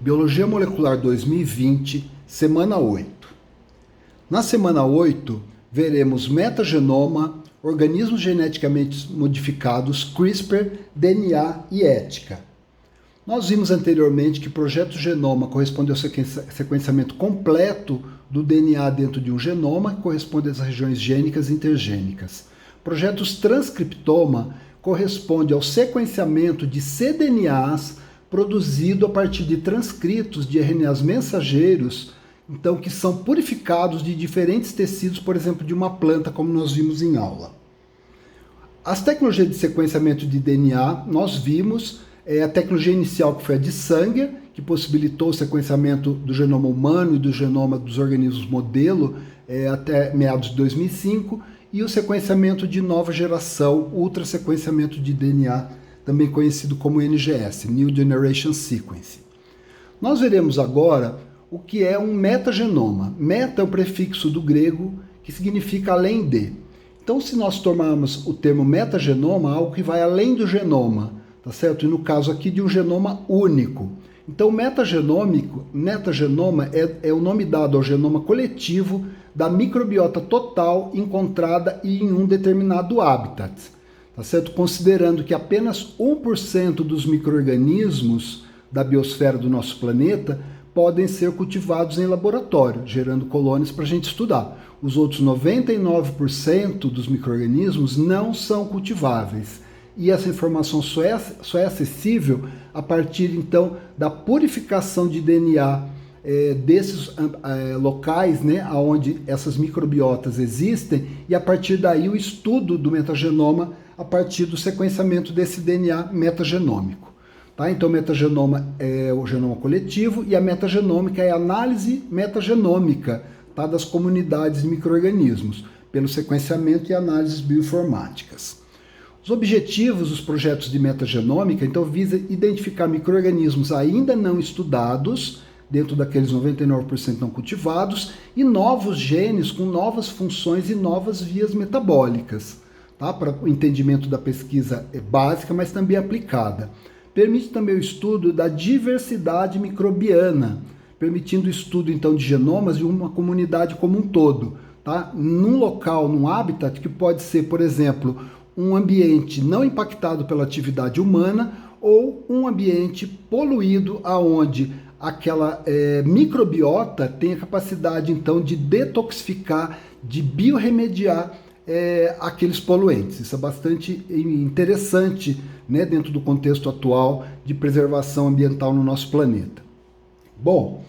Biologia Molecular 2020, semana 8. Na semana 8, veremos metagenoma, organismos geneticamente modificados, CRISPR, DNA e ética. Nós vimos anteriormente que projeto genoma corresponde ao sequenciamento completo do DNA dentro de um genoma, que corresponde às regiões gênicas e intergênicas. Projetos transcriptoma corresponde ao sequenciamento de cDNAs produzido a partir de transcritos de RNAs mensageiros, então que são purificados de diferentes tecidos, por exemplo, de uma planta, como nós vimos em aula. As tecnologias de sequenciamento de DNA, nós vimos a tecnologia inicial, que foi a de Sanger, que possibilitou o sequenciamento do genoma humano e do genoma dos organismos modelo até meados de 2005, e o sequenciamento de nova geração, ultrasequenciamento de DNA, também conhecido como NGS, New Generation Sequencing. Nós veremos agora o que é um metagenoma. Meta é o prefixo do grego, que significa além de. Então, se nós tomarmos o termo metagenoma, algo que vai além do genoma, tá certo? E no caso aqui de um genoma único. Então, metagenoma é o nome dado ao genoma coletivo da microbiota total encontrada em um determinado habitat. Tá certo? Considerando que apenas 1% dos micro-organismos da biosfera do nosso planeta podem ser cultivados em laboratório, gerando colônias para a gente estudar. Os outros 99% dos micro-organismos não são cultiváveis. E essa informação só é acessível a partir, então, da purificação de DNA desses locais, né, onde essas microbiotas existem, e a partir daí o estudo do metagenoma a partir do sequenciamento desse DNA metagenômico. Tá? Então, o metagenoma é o genoma coletivo e a metagenômica é a análise metagenômica, tá, das comunidades de micro-organismos, pelo sequenciamento e análises bioinformáticas. Os objetivos dos projetos de metagenômica, então, visa identificar micro-organismos ainda não estudados, dentro daqueles 99% não cultivados, e novos genes com novas funções e novas vias metabólicas, tá? Para o entendimento da pesquisa básica, mas também aplicada. Permite também o estudo da diversidade microbiana, permitindo o estudo, então, de genomas de uma comunidade como um todo, tá? Num local, num habitat que pode ser, por exemplo, um ambiente não impactado pela atividade humana ou um ambiente poluído aonde aquela microbiota tem a capacidade, então, de detoxificar, de biorremediar aqueles poluentes. Isso é bastante interessante, né, dentro do contexto atual de preservação ambiental no nosso planeta. Bom,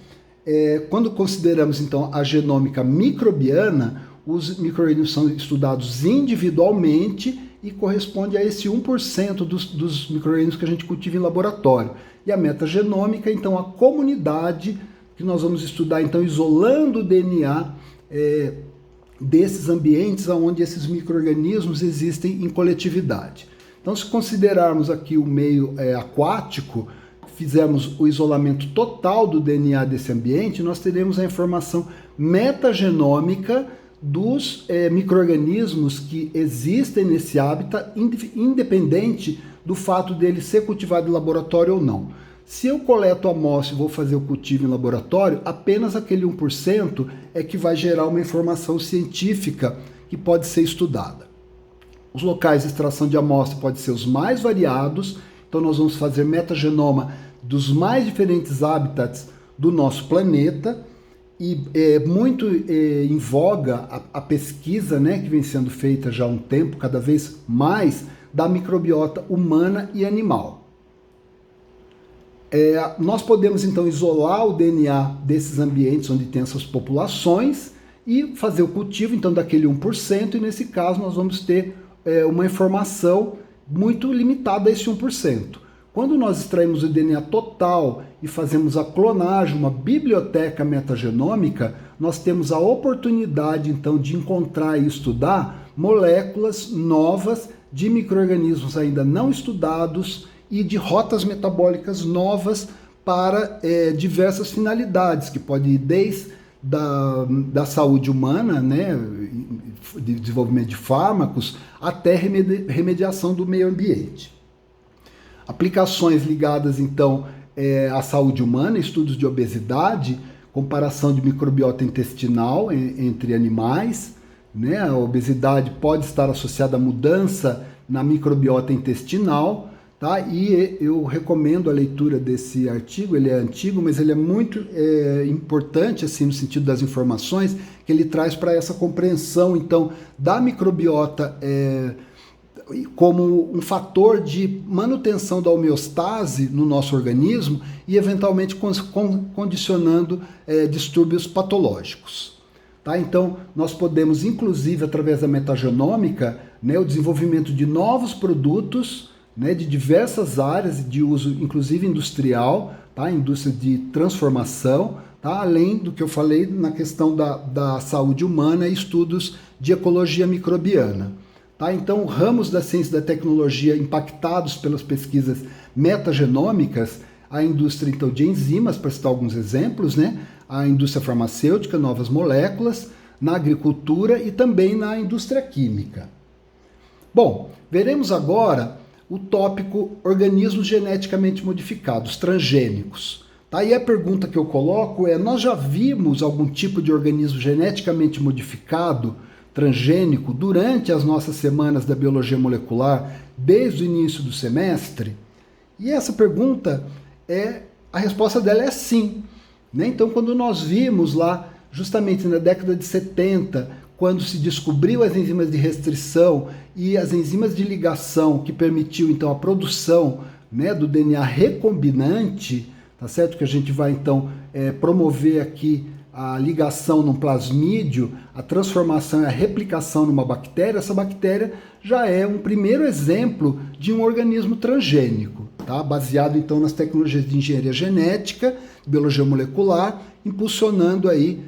quando consideramos, então, a genômica microbiana, os micro-organismos são estudados individualmente e corresponde a esse 1% dos micro-organismos que a gente cultiva em laboratório. E a metagenômica, então, a comunidade que nós vamos estudar, então, isolando o DNA desses ambientes onde esses micro-organismos existem em coletividade. Então, se considerarmos aqui o meio aquático, fizermos o isolamento total do DNA desse ambiente, nós teremos a informação metagenômica dos micro-organismos que existem nesse hábitat, independente do fato dele ser cultivado em laboratório ou não. Se eu coleto a amostra e vou fazer o cultivo em laboratório, apenas aquele 1% é que vai gerar uma informação científica que pode ser estudada. Os locais de extração de amostra podem ser os mais variados, então nós vamos fazer metagenoma dos mais diferentes habitats do nosso planeta, e é muito em voga a pesquisa, né, que vem sendo feita já há um tempo, cada vez mais, da microbiota humana e animal. Nós podemos, então, isolar o DNA desses ambientes onde tem essas populações e fazer o cultivo, então, daquele 1%, e nesse caso nós vamos ter uma informação muito limitada a esse 1%. Quando nós extraímos o DNA total e fazemos a clonagem, uma biblioteca metagenômica, nós temos a oportunidade, então, de encontrar e estudar moléculas novas de micro-organismos ainda não estudados e de rotas metabólicas novas para diversas finalidades, que pode ir desde da saúde humana, né, de desenvolvimento de fármacos, até remediação do meio ambiente. Aplicações ligadas, então, a saúde humana, estudos de obesidade, comparação de microbiota intestinal entre animais, né? A obesidade pode estar associada à mudança na microbiota intestinal, tá? E eu recomendo a leitura desse artigo. Ele é antigo, mas ele é muito importante, assim, no sentido das informações que ele traz para essa compreensão, então, da microbiota como um fator de manutenção da homeostase no nosso organismo e, eventualmente, condicionando distúrbios patológicos. Tá? Então, nós podemos, inclusive, através da metagenômica, né, o desenvolvimento de novos produtos, né, de diversas áreas de uso, inclusive industrial, tá? Indústria de transformação, tá? Além do que eu falei na questão da saúde humana e estudos de ecologia microbiana. Tá? Então, ramos da ciência e da tecnologia impactados pelas pesquisas metagenômicas, a indústria então, de enzimas, para citar alguns exemplos, né? A indústria farmacêutica, novas moléculas, na agricultura e também na indústria química. Bom, veremos agora o tópico organismos geneticamente modificados, transgênicos. Tá? E a pergunta que eu coloco é, nós já vimos algum tipo de organismo geneticamente modificado, transgênico, durante as nossas semanas da biologia molecular, desde o início do semestre? E essa pergunta, a resposta dela é sim. Né? Então, quando nós vimos lá, justamente na década de 70, quando se descobriu as enzimas de restrição e as enzimas de ligação, que permitiu então a produção, né, do DNA recombinante, tá certo? Que a gente vai então promover aqui a ligação num plasmídio, a transformação e a replicação numa bactéria. Essa bactéria já é um primeiro exemplo de um organismo transgênico, tá? Baseado então nas tecnologias de engenharia genética, biologia molecular, impulsionando aí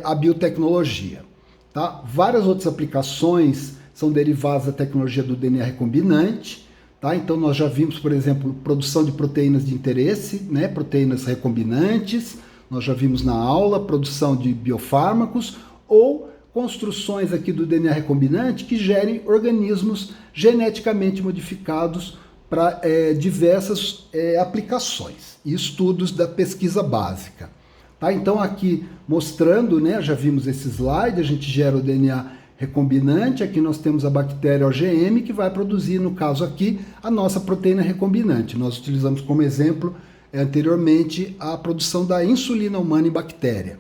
a biotecnologia. Tá? Várias outras aplicações são derivadas da tecnologia do DNA recombinante. Tá? Então nós já vimos, por exemplo, produção de proteínas de interesse, né? Proteínas recombinantes. Nós já vimos na aula produção de biofármacos ou construções aqui do DNA recombinante que gerem organismos geneticamente modificados para diversas aplicações e estudos da pesquisa básica. Tá? Então aqui mostrando, né, já vimos esse slide, a gente gera o DNA recombinante, aqui nós temos a bactéria OGM que vai produzir, no caso aqui, a nossa proteína recombinante. Nós utilizamos como exemplo anteriormente a produção da insulina humana em bactéria.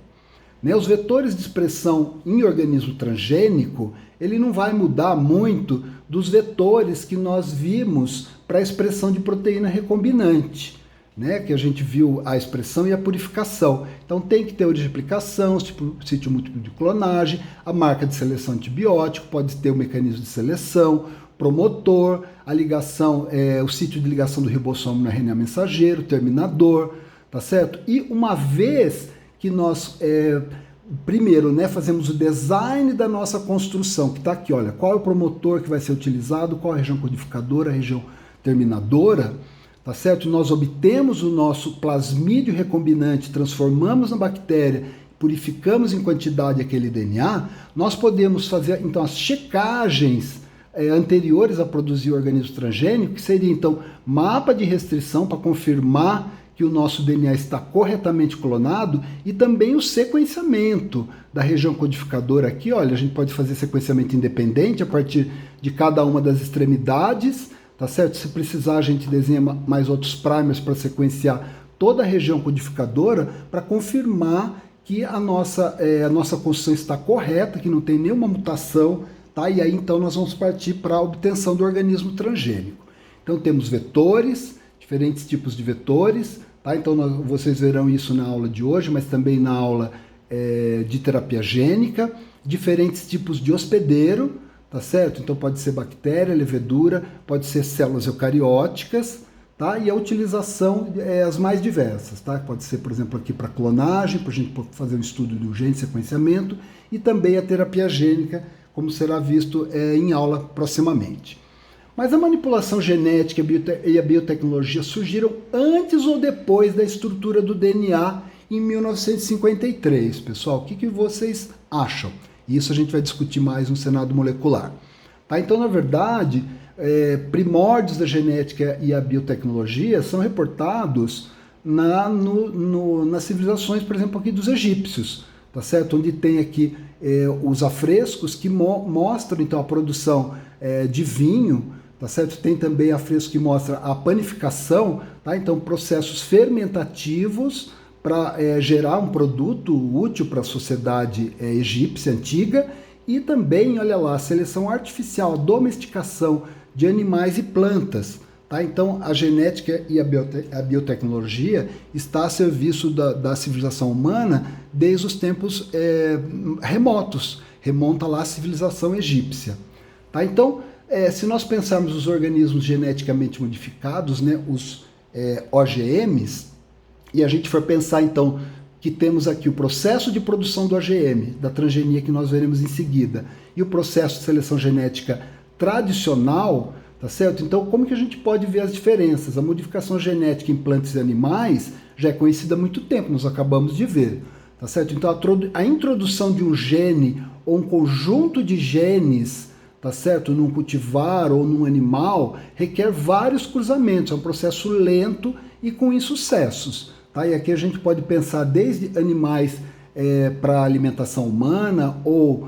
Né, os vetores de expressão em organismo transgênico, ele não vai mudar muito dos vetores que nós vimos para a expressão de proteína recombinante, né, que a gente viu a expressão e a purificação. Então tem que ter teoria de replicação, sítio múltiplo de clonagem, a marca de seleção antibiótico, pode ter o mecanismo de seleção, promotor, a ligação, o sítio de ligação do ribossomo no RNA mensageiro, terminador, tá certo? E uma vez que nós, primeiro, né, fazemos o design da nossa construção, que está aqui, olha, qual é o promotor que vai ser utilizado, qual é a região codificadora, a região terminadora, tá certo? Nós obtemos o nosso plasmídio recombinante, transformamos na bactéria, purificamos em quantidade aquele DNA, nós podemos fazer, então, as checagens anteriores a produzir o organismo transgênico, que seria, então, mapa de restrição para confirmar que o nosso DNA está corretamente clonado e também o sequenciamento da região codificadora aqui. Olha, a gente pode fazer sequenciamento independente a partir de cada uma das extremidades, tá certo? Se precisar, a gente desenha mais outros primers para sequenciar toda a região codificadora para confirmar que a nossa construção está correta, que não tem nenhuma mutação, tá? E aí então nós vamos partir para a obtenção do organismo transgênico. Então temos vetores, diferentes tipos de vetores, tá? Então vocês verão isso na aula de hoje, mas também na aula de terapia gênica, diferentes tipos de hospedeiro, tá certo? Então pode ser bactéria, levedura, pode ser células eucarióticas, tá? E a utilização as mais diversas, tá? Pode ser, por exemplo, aqui para clonagem, para a gente fazer um estudo de urgente sequenciamento, e também a terapia gênica, como será visto em aula proximamente. Mas a manipulação genética e a biotecnologia surgiram antes ou depois da estrutura do DNA em 1953, pessoal. O que vocês acham? Isso a gente vai discutir mais no Senado Molecular. Tá? Então, na primórdios da genética e a biotecnologia são reportados nas civilizações, por exemplo, aqui dos egípcios, tá certo? Onde tem aqui os afrescos que mostram então a produção de vinho, tá certo? Tem também afresco que mostra a panificação, tá? Então processos fermentativos para gerar um produto útil para a sociedade egípcia antiga, e também, olha lá, a seleção artificial, a domesticação de animais e plantas. Tá? Então, a genética e a biotecnologia está a serviço da civilização humana desde os tempos remotos. Remonta lá a civilização egípcia. Tá? Então, se nós pensarmos os organismos geneticamente modificados, né, os OGMs, e a gente for pensar, então, que temos aqui o processo de produção do OGM, da transgenia que nós veremos em seguida, e o processo de seleção genética tradicional, tá certo? Então, como que a gente pode ver as diferenças? A modificação genética em plantas e animais já é conhecida há muito tempo, nós acabamos de ver, tá certo? Então, a introdução de um gene ou um conjunto de genes, tá certo, num cultivar ou num animal, requer vários cruzamentos, é um processo lento e com insucessos. Tá? E aqui a gente pode pensar desde animais para alimentação humana ou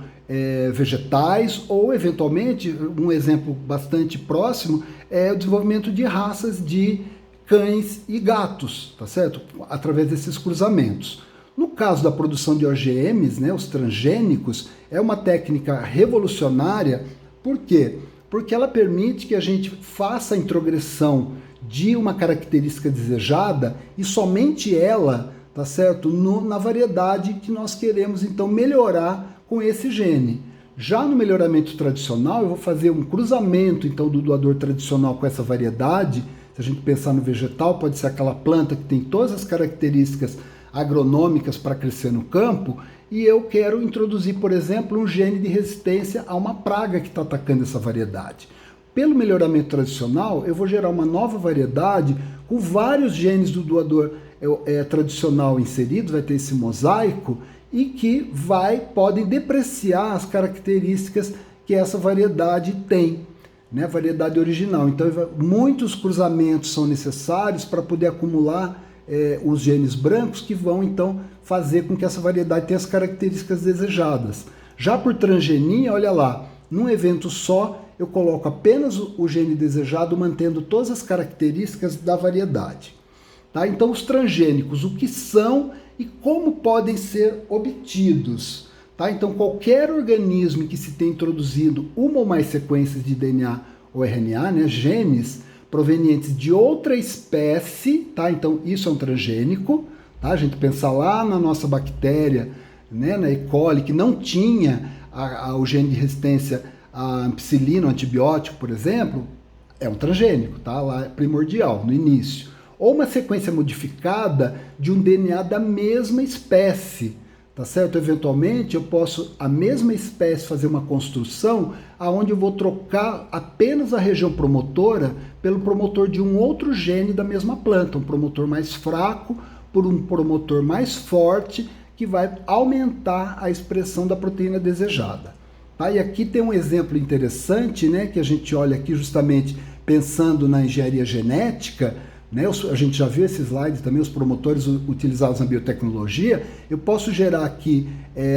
vegetais, ou eventualmente, um exemplo bastante próximo é o desenvolvimento de raças de cães e gatos, tá certo? Através desses cruzamentos. No caso da produção de OGMs, né, os transgênicos, é uma técnica revolucionária. Por quê? Porque ela permite que a gente faça a introgressão de uma característica desejada e somente ela, tá certo, na variedade que nós queremos então melhorar com esse gene. Já no melhoramento tradicional, eu vou fazer um cruzamento então do doador tradicional com essa variedade. Se a gente pensar no vegetal, pode ser aquela planta que tem todas as características agronômicas para crescer no campo, e eu quero introduzir, por exemplo, um gene de resistência a uma praga que está atacando essa variedade. Pelo melhoramento tradicional, eu vou gerar uma nova variedade com vários genes do doador tradicional inseridos, vai ter esse mosaico, e que podem depreciar as características que essa variedade tem, né? Variedade original. Então, muitos cruzamentos são necessários para poder acumular os genes brancos que vão, então, fazer com que essa variedade tenha as características desejadas. Já por transgenia, olha lá, num evento só, eu coloco apenas o gene desejado, mantendo todas as características da variedade. Tá? Então, os transgênicos, o que são e como podem ser obtidos. Tá? Então, qualquer organismo em que se tenha introduzido uma ou mais sequências de DNA ou RNA, né, genes provenientes de outra espécie, tá? Então isso é um transgênico. Tá? A gente pensar lá na nossa bactéria, né, na E. coli, que não tinha o gene de resistência à ampicilina, ao antibiótico, por exemplo, é um transgênico, tá? Lá é primordial, no início. Ou uma sequência modificada de um DNA da mesma espécie, tá certo? Eventualmente eu posso, a mesma espécie, fazer uma construção aonde eu vou trocar apenas a região promotora pelo promotor de um outro gene da mesma planta, um promotor mais fraco por um promotor mais forte, que vai aumentar a expressão da proteína desejada. Tá? E aqui tem um exemplo interessante, né, que a gente olha aqui justamente pensando na engenharia genética, né, a gente já viu esse slide também, os promotores utilizados na biotecnologia. Eu posso gerar aqui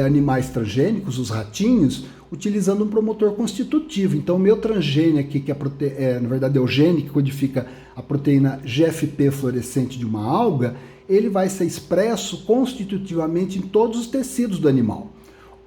animais transgênicos, os ratinhos, utilizando um promotor constitutivo. Então o meu transgênio aqui, que na verdade é o gene que codifica a proteína GFP fluorescente de uma alga, ele vai ser expresso constitutivamente em todos os tecidos do animal.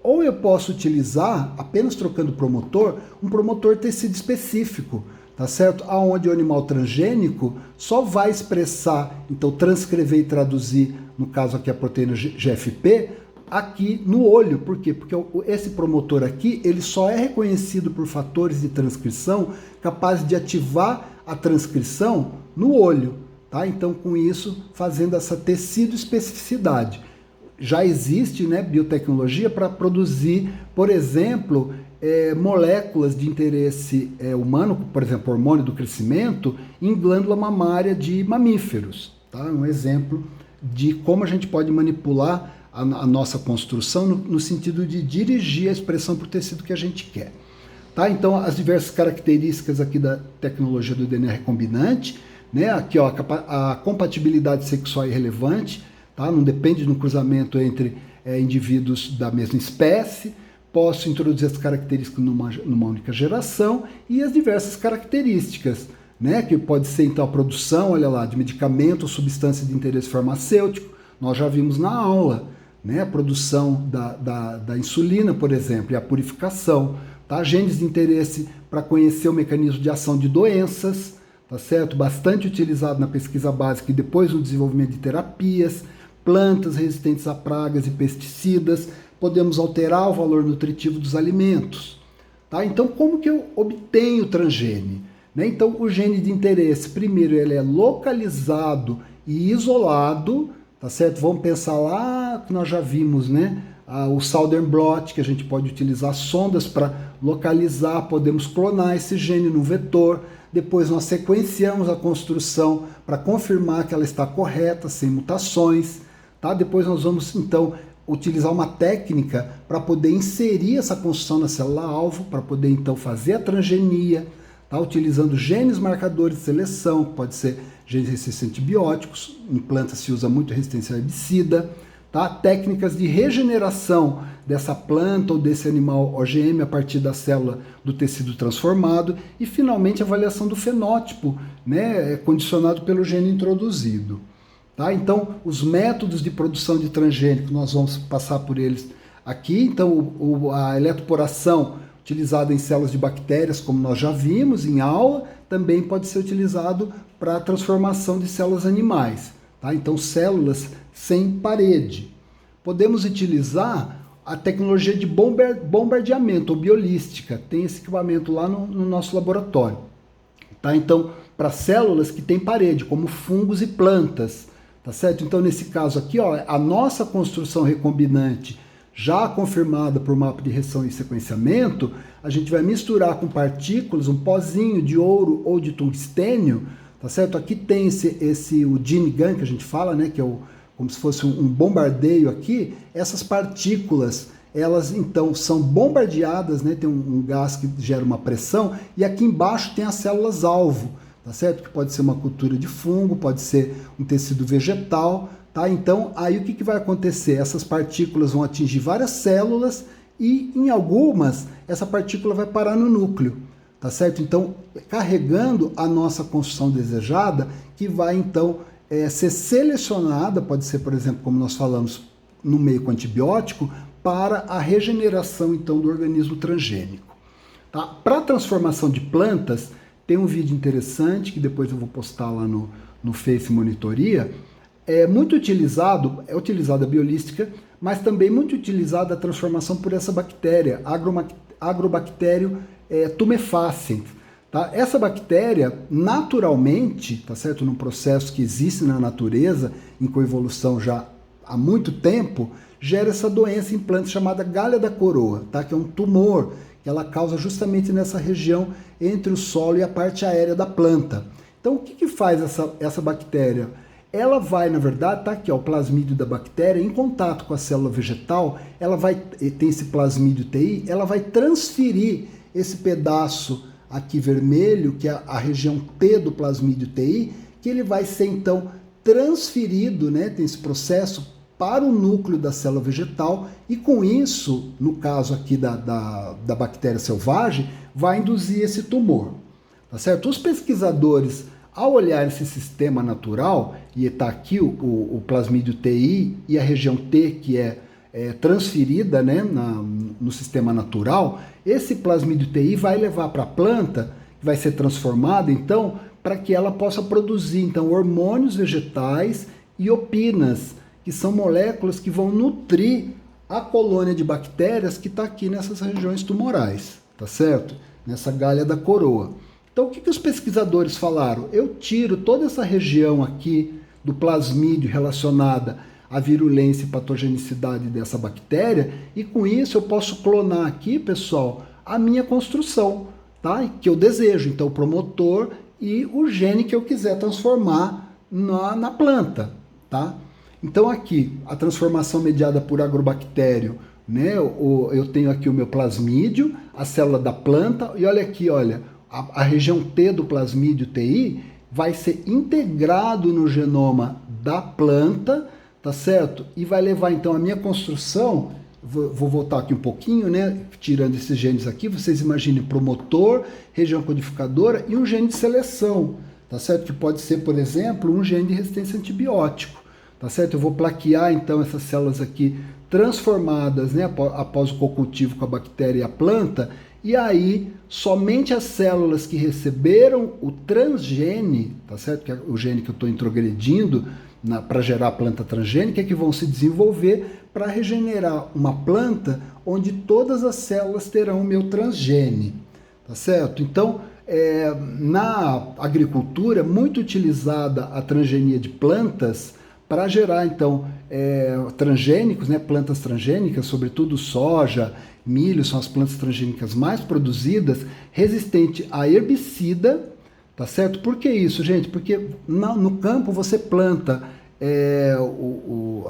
Ou eu posso utilizar, apenas trocando promotor, um promotor tecido específico, tá certo? Aonde o animal transgênico só vai expressar, então transcrever e traduzir, no caso aqui a proteína GFP, aqui no olho. Por quê? Porque esse promotor aqui, ele só é reconhecido por fatores de transcrição capazes de ativar a transcrição no olho. Tá? Então, com isso, fazendo essa tecido especificidade. Já existe, né, biotecnologia para produzir, por exemplo, moléculas de interesse humano, por exemplo, hormônio do crescimento, em glândula mamária de mamíferos. Tá? Um exemplo de como a gente pode manipular a nossa construção no sentido de dirigir a expressão para o tecido que a gente quer. Tá? Então, as diversas características aqui da tecnologia do DNA recombinante, né? Aqui, ó, a compatibilidade sexual é irrelevante, tá? Não depende do cruzamento entre indivíduos da mesma espécie. Posso introduzir as características numa única geração e as diversas características, né? Que pode ser, então, a produção, olha lá, de medicamento ou substância de interesse farmacêutico. Nós já vimos na aula, né? A produção da insulina, por exemplo, e a purificação, tá? Genes de interesse para conhecer o mecanismo de ação de doenças, tá certo? Bastante utilizado na pesquisa básica e depois no desenvolvimento de terapias, plantas resistentes a pragas e pesticidas. Podemos alterar o valor nutritivo dos alimentos, tá? Então, como que eu obtenho o transgene? Né? Então, o gene de interesse, primeiro, ele é localizado e isolado, tá certo? Vamos pensar lá que nós já vimos, né? O Southern blot, que a gente pode utilizar sondas para localizar, podemos clonar esse gene no vetor, depois nós sequenciamos a construção para confirmar que ela está correta, sem mutações, tá? Depois nós vamos, então, utilizar uma técnica para poder inserir essa construção na célula-alvo, para poder, então, fazer a transgenia, tá? Utilizando genes marcadores de seleção, que pode ser genes resistentes a antibióticos, em plantas se usa muito resistência a herbicida, tá? Técnicas de regeneração dessa planta ou desse animal OGM a partir da célula do tecido transformado e, finalmente, a avaliação do fenótipo, né, condicionado pelo gene introduzido. Tá? Então, os métodos de produção de transgênico, nós vamos passar por eles aqui. Então, a eletroporação utilizada em células de bactérias, como nós já vimos em aula, também pode ser utilizado para a transformação de células animais. Tá? Então, células sem parede. Podemos utilizar a tecnologia de bombardeamento ou biolística. Tem esse equipamento lá no nosso laboratório. Tá? Então, para células que têm parede, como fungos e plantas. Tá certo? Então, nesse caso aqui, ó, a nossa construção recombinante, já confirmada por mapa de reação e sequenciamento, a gente vai misturar com partículas, um pozinho de ouro ou de tungstênio, tá certo? Aqui tem o gene gun, que a gente fala, né, que é como se fosse um bombardeio aqui. Essas partículas, elas então são bombardeadas, né, tem um gás que gera uma pressão, e aqui embaixo tem as células-alvo, tá certo? Que pode ser uma cultura de fungo, pode ser um tecido vegetal, tá? Então, aí o que vai acontecer? Essas partículas vão atingir várias células e, em algumas, essa partícula vai parar no núcleo, tá certo? Então, carregando a nossa construção desejada, que vai, então, ser selecionada, pode ser, por exemplo, como nós falamos, no meio com antibiótico, para a regeneração, então, do organismo transgênico. Tá? Para a transformação de plantas, tem um vídeo interessante, que depois eu vou postar lá no Face Monitoria. É utilizada a biolística, mas também muito utilizada a transformação por essa bactéria, Agrobacterium tumefaciens. Tá? Essa bactéria, naturalmente, tá certo? Num processo que existe na natureza, em coevolução já há muito tempo, gera essa doença em plantas chamada galha da coroa, tá? Que é um tumor que ela causa justamente nessa região entre o solo e a parte aérea da planta. Então, o que faz essa bactéria? Ela vai, na verdade, tá aqui, ó, o plasmídio da bactéria, em contato com a célula vegetal, tem esse plasmídio TI, ela vai transferir esse pedaço aqui vermelho, que é a região T do plasmídio TI, que ele vai ser, então, transferido, né, tem esse processo, para o núcleo da célula vegetal, e com isso, no caso aqui da bactéria selvagem, vai induzir esse tumor. Tá certo? Os pesquisadores, ao olhar esse sistema natural, e está aqui o plasmídio TI e a região T, que é transferida, né, no sistema natural, esse plasmídio TI vai levar para a planta, que vai ser transformada, então, para que ela possa produzir, então, hormônios vegetais e opinas, que são moléculas que vão nutrir a colônia de bactérias que está aqui nessas regiões tumorais, tá certo? Nessa galha da coroa. Então, o que os pesquisadores falaram? Eu tiro toda essa região aqui do plasmídio relacionada à virulência e patogenicidade dessa bactéria, e com isso eu posso clonar aqui, pessoal, a minha construção, tá? Que eu desejo, então o promotor e o gene que eu quiser transformar na planta, tá? Então aqui, a transformação mediada por agrobactério, né? Eu tenho aqui o meu plasmídio, a célula da planta, e olha aqui, olha, a região T do plasmídio TI vai ser integrado no genoma da planta, tá certo? E vai levar então a minha construção, vou voltar aqui um pouquinho, né? Tirando esses genes aqui, vocês imaginem promotor, região codificadora e um gene de seleção, tá certo? Que pode ser, por exemplo, um gene de resistência a antibiótico, tá certo? Eu vou plaquear então essas células aqui transformadas, né, após o cocultivo com a bactéria e a planta, e aí somente as células que receberam o transgene, tá certo? Que é o gene que eu estou introgredindo para gerar a planta transgênica, que vão se desenvolver para regenerar uma planta onde todas as células terão o meu transgene, tá certo? Então, na agricultura, muito utilizada a transgenia de plantas para gerar, então, transgênicos, né, plantas transgênicas, sobretudo soja, milho, são as plantas transgênicas mais produzidas, resistente a herbicida, tá certo? Por que isso, gente? Porque no campo você planta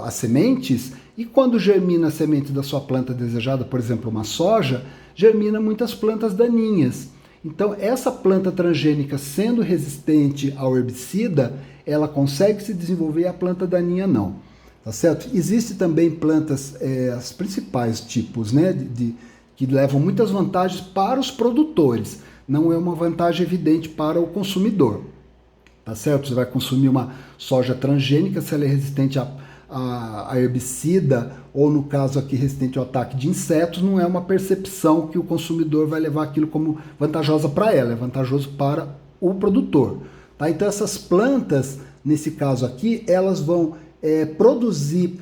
as sementes e quando germina a semente da sua planta desejada, por exemplo, uma soja, germina muitas plantas daninhas. Então, essa planta transgênica sendo resistente ao herbicida, ela consegue se desenvolver e a planta daninha não, tá certo? Existe também plantas, as principais tipos, né, que levam muitas vantagens para os produtores, não é uma vantagem evidente para o consumidor, tá certo? Você vai consumir uma soja transgênica, se ela é resistente a herbicida, ou no caso aqui resistente ao ataque de insetos, não é uma percepção que o consumidor vai levar aquilo como vantajosa para ela, é vantajoso para o produtor. Tá? Então essas plantas, nesse caso aqui, elas vão produzir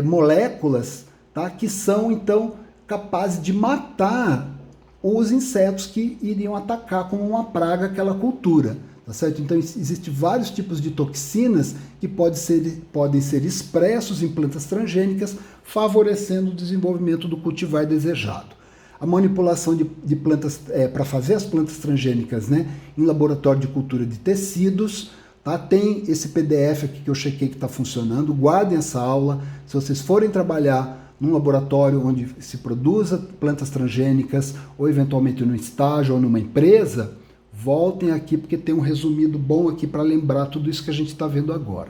moléculas, tá? Que são então capazes de matar os insetos que iriam atacar como uma praga aquela cultura. Tá certo? Então existem vários tipos de toxinas que podem ser expressos em plantas transgênicas, favorecendo o desenvolvimento do cultivar desejado. A manipulação de plantas, para fazer as plantas transgênicas, né, em laboratório de cultura de tecidos, tá? Tem esse PDF aqui que eu chequei que está funcionando, guardem essa aula. Se vocês forem trabalhar num laboratório onde se produza plantas transgênicas, ou eventualmente num estágio ou numa empresa, voltem aqui porque tem um resumido bom aqui para lembrar tudo isso que a gente está vendo agora.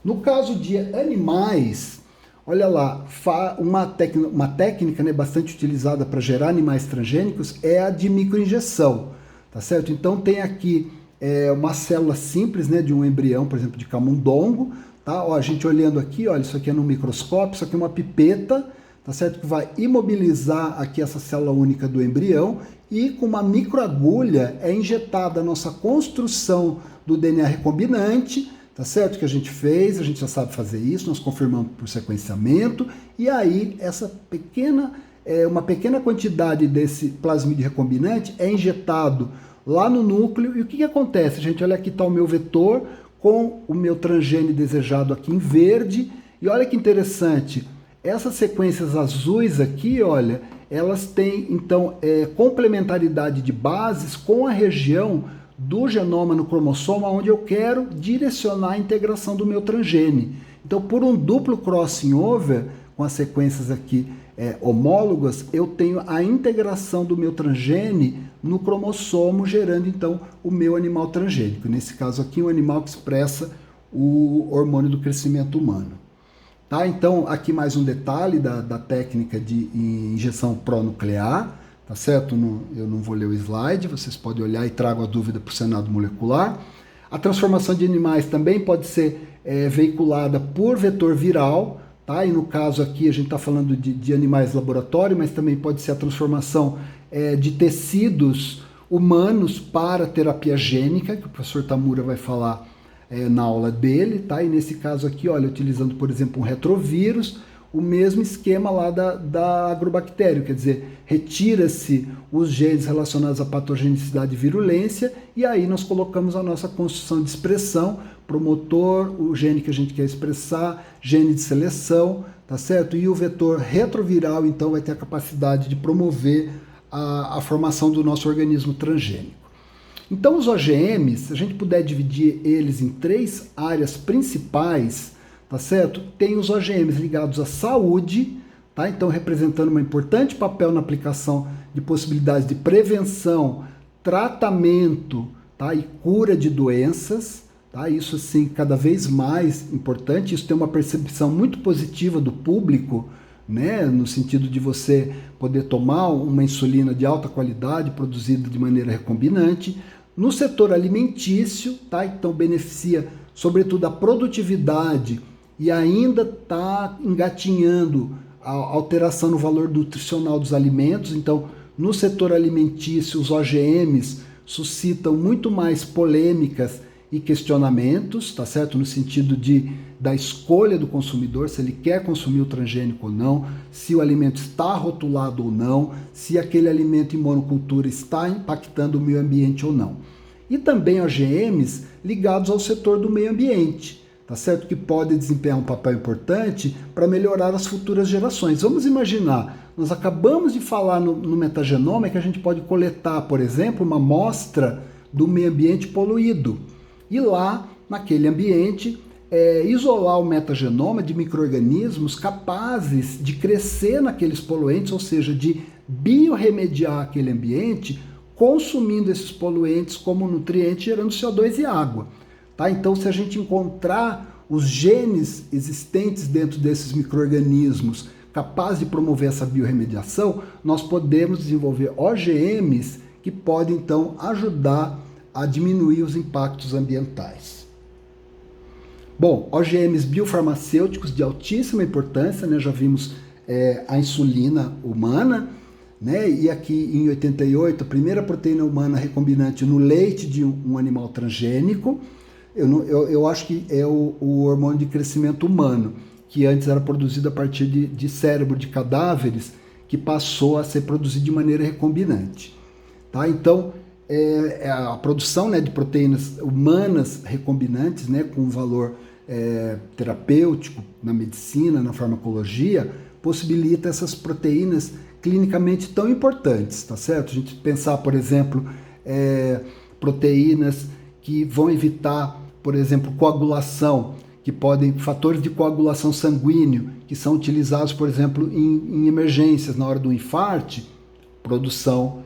No caso de animais, olha lá, uma técnica, né, bastante utilizada para gerar animais transgênicos é a de microinjeção, tá certo? Então tem aqui uma célula simples, né, de um embrião, por exemplo, de camundongo, tá? Ó, a gente olhando aqui, olha, isso aqui é no microscópio, isso aqui é uma pipeta, tá certo? Que vai imobilizar aqui essa célula única do embrião e com uma microagulha é injetada a nossa construção do DNA recombinante, tá certo? Que a gente fez, a gente já sabe fazer isso, nós confirmamos por sequenciamento, e aí uma pequena quantidade desse plasmídio recombinante é injetado lá no núcleo, e o que acontece, gente? Olha, aqui está o meu vetor com o meu transgene desejado aqui em verde, e olha que interessante, essas sequências azuis aqui, olha, elas têm, então, complementaridade de bases com a região do genoma no cromossoma onde eu quero direcionar a integração do meu transgene. Então, por um duplo crossing over, com as sequências aqui homólogas, eu tenho a integração do meu transgene no cromossomo, gerando, então, o meu animal transgênico. Nesse caso aqui, um animal que expressa o hormônio do crescimento humano. Tá? Então, aqui mais um detalhe da técnica de injeção pronuclear, tá certo? Eu não vou ler o slide, vocês podem olhar e trago a dúvida para o Senado molecular. A transformação de animais também pode ser veiculada por vetor viral, tá? E no caso aqui a gente está falando de animais laboratório, mas também pode ser a transformação de tecidos humanos para terapia gênica, que o professor Tamura vai falar na aula dele, tá? E nesse caso aqui, olha, utilizando, por exemplo, um retrovírus, o mesmo esquema lá da agrobactéria, quer dizer, retira-se os genes relacionados à patogenicidade e virulência, e aí nós colocamos a nossa construção de expressão, promotor, o gene que a gente quer expressar, gene de seleção, tá certo? E o vetor retroviral, então, vai ter a capacidade de promover a formação do nosso organismo transgênico. Então, os OGMs, se a gente puder dividir eles em 3 áreas principais, tá certo? Tem os OGMs ligados à saúde, tá? Então representando um importante papel na aplicação de possibilidades de prevenção, tratamento, tá? E cura de doenças, tá? Isso assim cada vez mais importante. Isso tem uma percepção muito positiva do público, né? No sentido de você poder tomar uma insulina de alta qualidade produzida de maneira recombinante. No setor alimentício, tá? Então beneficia sobretudo a produtividade e ainda está engatinhando a alteração no valor nutricional dos alimentos. Então, no setor alimentício, os OGMs suscitam muito mais polêmicas e questionamentos, tá certo? No sentido da escolha do consumidor, se ele quer consumir o transgênico ou não, se o alimento está rotulado ou não, se aquele alimento em monocultura está impactando o meio ambiente ou não. E também OGMs ligados ao setor do meio ambiente, tá certo? Que pode desempenhar um papel importante para melhorar as futuras gerações. Vamos imaginar, nós acabamos de falar no metagenoma que a gente pode coletar, por exemplo, uma amostra do meio ambiente poluído. E lá, naquele ambiente, isolar o metagenoma de micro-organismos capazes de crescer naqueles poluentes, ou seja, de biorremediar aquele ambiente, consumindo esses poluentes como nutriente, gerando CO2 e água. Tá? Então, se a gente encontrar os genes existentes dentro desses micro-organismos capazes de promover essa biorremediação, nós podemos desenvolver OGMs que podem, então, ajudar a diminuir os impactos ambientais. Bom, OGMs biofarmacêuticos de altíssima importância, né? Já vimos a insulina humana, né? E aqui em 88, a primeira proteína humana recombinante no leite de um animal transgênico. Eu acho que é o hormônio de crescimento humano, que antes era produzido a partir de cérebro de cadáveres, que passou a ser produzido de maneira recombinante. Tá? Então, a produção, né, de proteínas humanas recombinantes, né, com valor terapêutico na medicina, na farmacologia, possibilita essas proteínas clinicamente tão importantes, tá certo? A gente pensar, por exemplo, proteínas que vão evitar, por exemplo, coagulação, que podem, fatores de coagulação sanguíneo, que são utilizados, por exemplo, em emergências, na hora do infarto, produção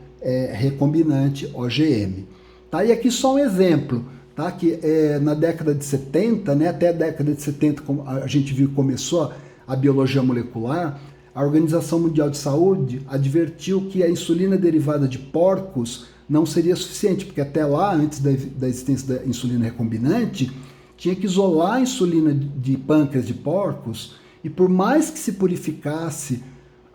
recombinante OGM. Tá? E aqui só um exemplo, tá? Que na década de 70, né, até a década de 70, como a gente viu que começou a biologia molecular, a Organização Mundial de Saúde advertiu que a insulina derivada de porcos não seria suficiente, porque até lá, antes da existência da insulina recombinante, tinha que isolar a insulina de pâncreas de porcos, e por mais que se purificasse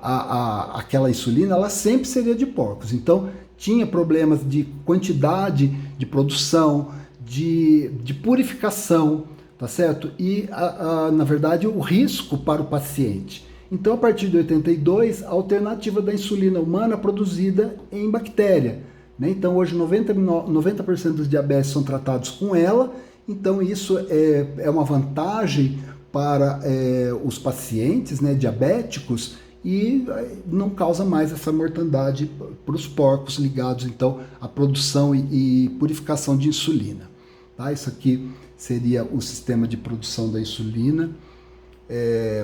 aquela insulina, ela sempre seria de porcos. Então, tinha problemas de quantidade de produção, de purificação, tá certo? E, na verdade, o risco para o paciente. Então, a partir de 82, a alternativa da insulina humana produzida em bactéria. Né? Então, hoje, 90% dos diabetes são tratados com ela. Então, isso é uma vantagem para os pacientes, né, diabéticos, e não causa mais essa mortandade para os porcos ligados, então, à produção e purificação de insulina. Tá? Isso aqui seria o sistema de produção da insulina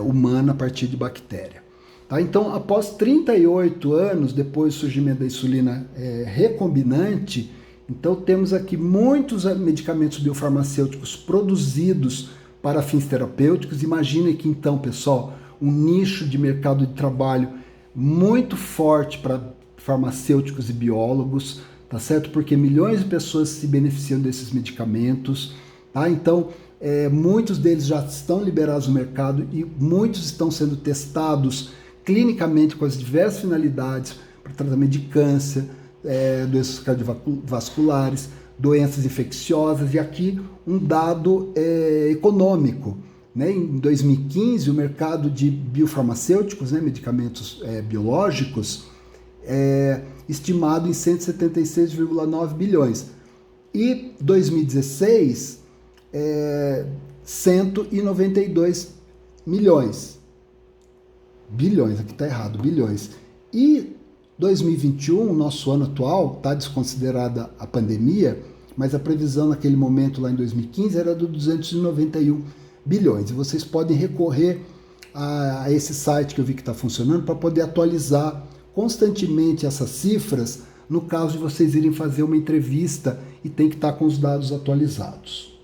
humana a partir de bactéria. Tá? Então, após 38 anos depois do surgimento da insulina recombinante, então temos aqui muitos medicamentos biofarmacêuticos produzidos para fins terapêuticos. Imaginem que então, pessoal, um nicho de mercado de trabalho muito forte para farmacêuticos e biólogos, tá certo? Porque milhões de pessoas se beneficiam desses medicamentos, tá? Então, muitos deles já estão liberados no mercado e muitos estão sendo testados clinicamente com as diversas finalidades para tratamento de câncer, doenças cardiovasculares, doenças infecciosas. E aqui um dado econômico. Né? Em 2015, o mercado de biofarmacêuticos, né, medicamentos biológicos, estimado em 176,9 bilhões. E 2016, 192 milhões. Bilhões, aqui está errado, bilhões. E 2021, nosso ano atual, está desconsiderada a pandemia, mas a previsão naquele momento, lá em 2015, era de 291 bilhões. E vocês podem recorrer a esse site que eu vi que está funcionando para poder atualizar constantemente essas cifras no caso de vocês irem fazer uma entrevista e tem que estar com os dados atualizados.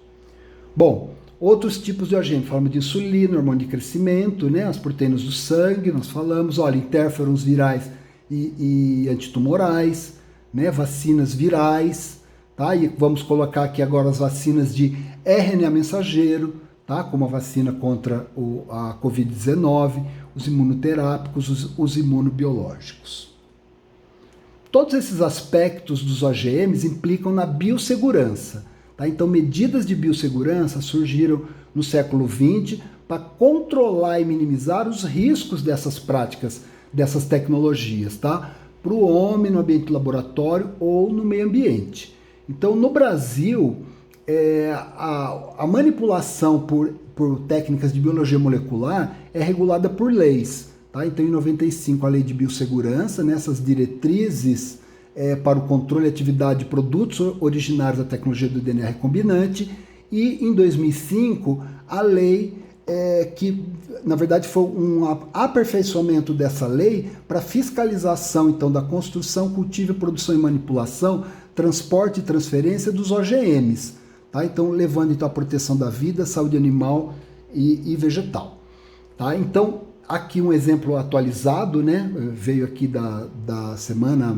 Bom, outros tipos de OGM, falamos de insulina, hormônio de crescimento, né, as proteínas do sangue, nós falamos, olha, interferons virais e antitumorais, né, vacinas virais, tá? E vamos colocar aqui agora as vacinas de RNA mensageiro, tá? Como a vacina contra a Covid-19, os imunoterápicos, os imunobiológicos. Todos esses aspectos dos OGMs implicam na biossegurança. Tá? Então, medidas de biossegurança surgiram no século XX para controlar e minimizar os riscos dessas práticas, dessas tecnologias, tá? Para o homem no ambiente laboratório ou no meio ambiente. Então, no Brasil, a manipulação por técnicas de biologia molecular é regulada por leis. Tá? Então, em 95, a Lei de Biossegurança, nessas diretrizes para o controle e atividade de produtos originários da tecnologia do DNA recombinante, e em 2005, a lei que, na verdade, foi um aperfeiçoamento dessa lei para fiscalização, então, da construção, cultivo, produção e manipulação, transporte e transferência dos OGMs. Tá? Então, levando então, a proteção da vida, saúde animal e vegetal. Tá? Então, aqui um exemplo atualizado, né? Veio aqui da semana,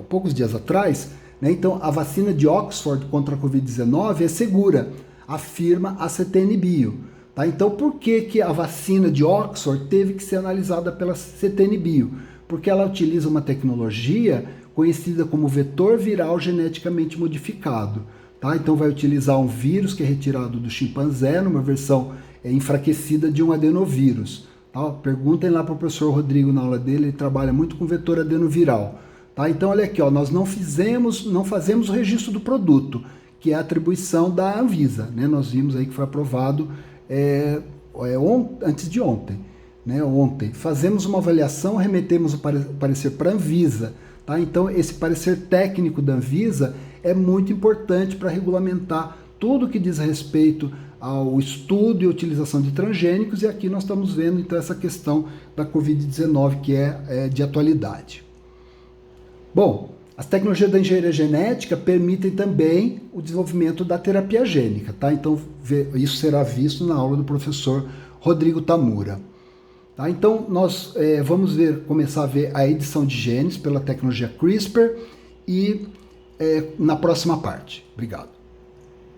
poucos dias atrás. Né? Então, a vacina de Oxford contra a Covid-19 é segura, afirma a CTN Bio. Tá? Então, por que a vacina de Oxford teve que ser analisada pela CTN Bio? Porque ela utiliza uma tecnologia conhecida como vetor viral geneticamente modificado. Tá? Então, vai utilizar um vírus que é retirado do chimpanzé, numa versão enfraquecida de um adenovírus. Tá? Perguntem lá para o professor Rodrigo na aula dele, ele trabalha muito com vetor adenoviral. Tá? Então, olha aqui, ó, nós não fazemos o registro do produto, que é a atribuição da Anvisa. Né? Nós vimos aí que foi aprovado antes de ontem. Né? Ontem. Fazemos uma avaliação, remetemos o parecer para a Anvisa. Tá? Então, esse parecer técnico da Anvisa é muito importante para regulamentar tudo que diz respeito ao estudo e utilização de transgênicos, e aqui nós estamos vendo então essa questão da Covid-19 que é de atualidade. Bom, as tecnologias da engenharia genética permitem também o desenvolvimento da terapia gênica, tá? Então isso será visto na aula do professor Rodrigo Tamura. Tá? Então nós vamos começar a ver a edição de genes pela tecnologia CRISPR e na próxima parte. Obrigado.